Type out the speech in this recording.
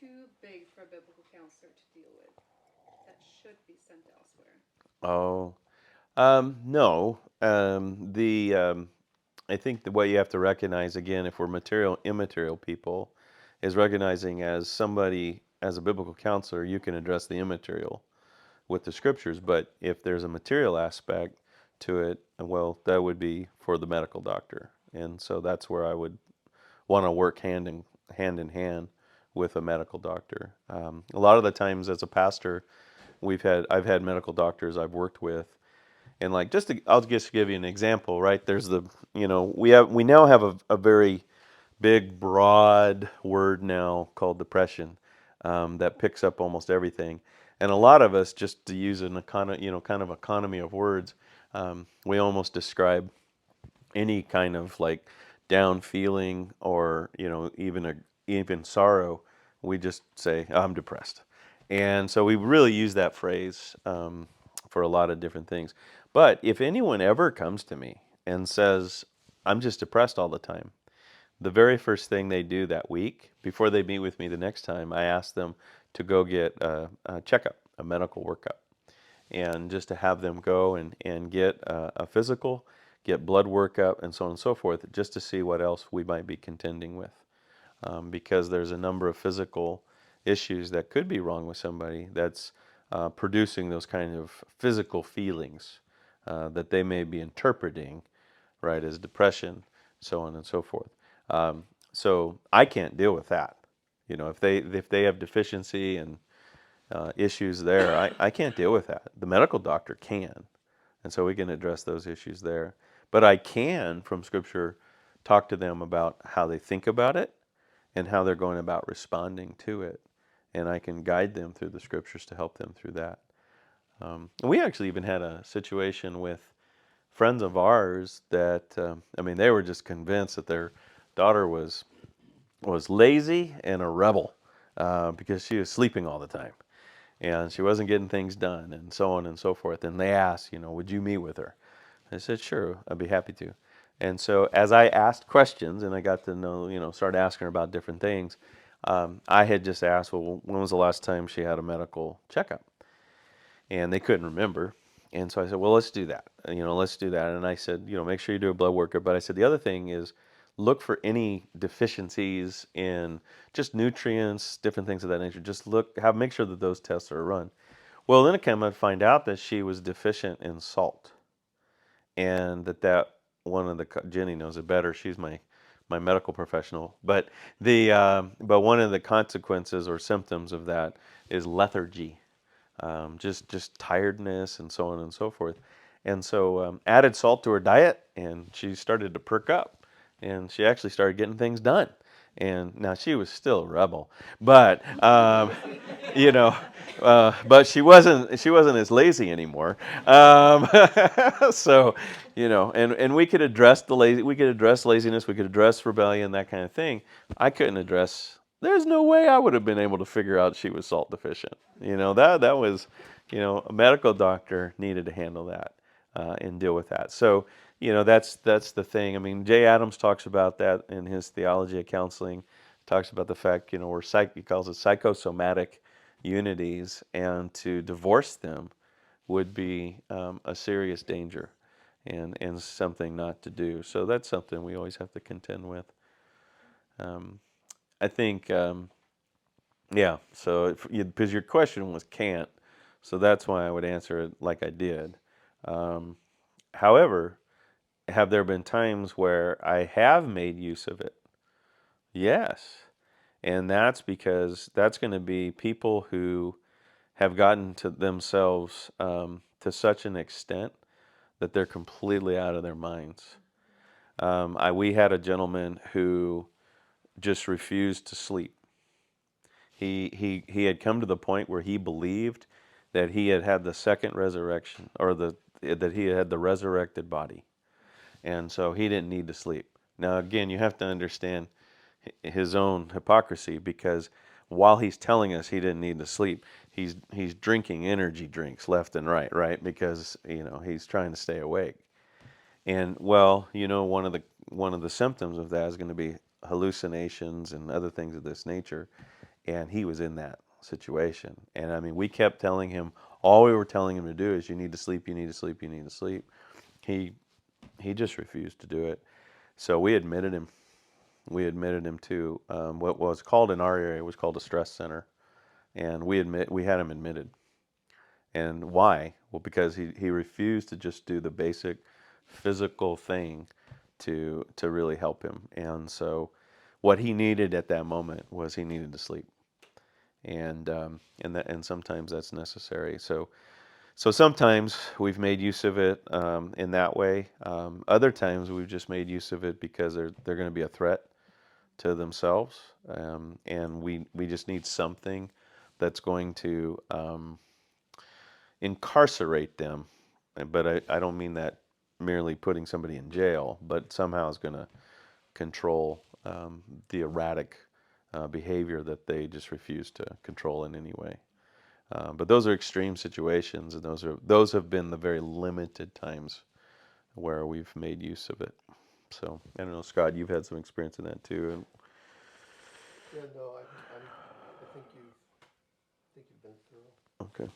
too big for a biblical counselor to deal with that should be sent elsewhere? Oh, no. I think the way you have to recognize again, if we're material immaterial people, is recognizing as somebody as a biblical counselor, you can address the immaterial with the scriptures, but if there's a material aspect to it, well, that would be for the medical doctor, and so that's where I would want to work hand in hand with a medical doctor. A lot of the times, as a pastor, I've had medical doctors I've worked with, and like I'll just give you an example, right? There's we now have a very big broad word now called depression, that picks up almost everything, and a lot of us, just to use an kind of economy of words, we almost describe any kind of like down feeling or even sorrow, we just say, I'm depressed. And so we really use that phrase for a lot of different things. But if anyone ever comes to me and says, I'm just depressed all the time, the very first thing they do that week, before they meet with me the next time, I ask them to go get a checkup, a medical workup, and just to have them go and get a physical, get blood workup, and so on and so forth, just to see what else we might be contending with. Because there's a number of physical issues that could be wrong with somebody that's producing those kind of physical feelings that they may be interpreting, right, as depression, so on and so forth. So I can't deal with that. If they have deficiency and issues there, I can't deal with that. The medical doctor can, and so we can address those issues there. But I can, from Scripture, talk to them about how they think about it and how they're going about responding to it, and I can guide them through the Scriptures to help them through that. We actually even had a situation with friends of ours that, they were just convinced that their daughter was lazy and a rebel because she was sleeping all the time and she wasn't getting things done and so on and so forth. And they asked, would you meet with her? I said, sure, I'd be happy to. And so as I asked questions and I got to know, started asking her about different things, I had just asked, well, when was the last time she had a medical checkup? And they couldn't remember. And so I said, well, let's do that. Let's do that. And I said, make sure you do a blood workup. But I said, the other thing is look for any deficiencies in just nutrients, different things of that nature. Just make sure that those tests are run. Well, then it came to find out that she was deficient in salt, and that one of the Jenny knows it better. She's my medical professional, but one of the consequences or symptoms of that is lethargy, just tiredness and so on and so forth. And so added salt to her diet, and she started to perk up, and she actually started getting things done. And now she was still a rebel, but you know, but she wasn't as lazy anymore. Um, so, and we could address we could address laziness, we could address rebellion, that kind of thing. I couldn't address. There's no way I would have been able to figure out she was salt deficient. That was, a medical doctor needed to handle that and deal with that. So, that's the thing. I mean, Jay Adams talks about that in his Theology of Counseling. Talks about the fact, he calls it psychosomatic unities, and to divorce them would be a serious danger and something not to do. So that's something we always have to contend with. Um, I think, yeah, so because your question was can't, so that's why I would answer it like I did. Um, However, have there been times where I have made use of it? Yes. And that's because that's going to be people who have gotten to themselves to such an extent that they're completely out of their minds. We had a gentleman who just refused to sleep. He had come to the point where he believed that he had had the second resurrection, or that he had the resurrected body, and so he didn't need to sleep. Now, again, you have to understand his own hypocrisy, because while he's telling us he didn't need to sleep, he's drinking energy drinks left and right, because he's trying to stay awake. And well, one of the symptoms of that is going to be hallucinations and other things of this nature. And he was in that situation. And I mean, we kept telling him, all we were telling him to do is, you need to sleep, you need to sleep, you need to sleep. He just refused to do it. So we admitted him. We admitted him to what was called in our area was called a stress center, and we had him admitted. And why? Well, because he refused to just do the basic physical thing to really help him. And so, what he needed at that moment was he needed to sleep, and sometimes that's necessary. So sometimes we've made use of it in that way. Other times we've just made use of it because they're going to be a threat to themselves, and we just need something that's going to incarcerate them. But I don't mean that merely putting somebody in jail, but somehow is going to control the erratic behavior that they just refuse to control in any way. But those are extreme situations, and those have been the very limited times where we've made use of it. So I don't know, Scott, you've had some experience in that too. And Yeah, no, I think you've been thorough. okay.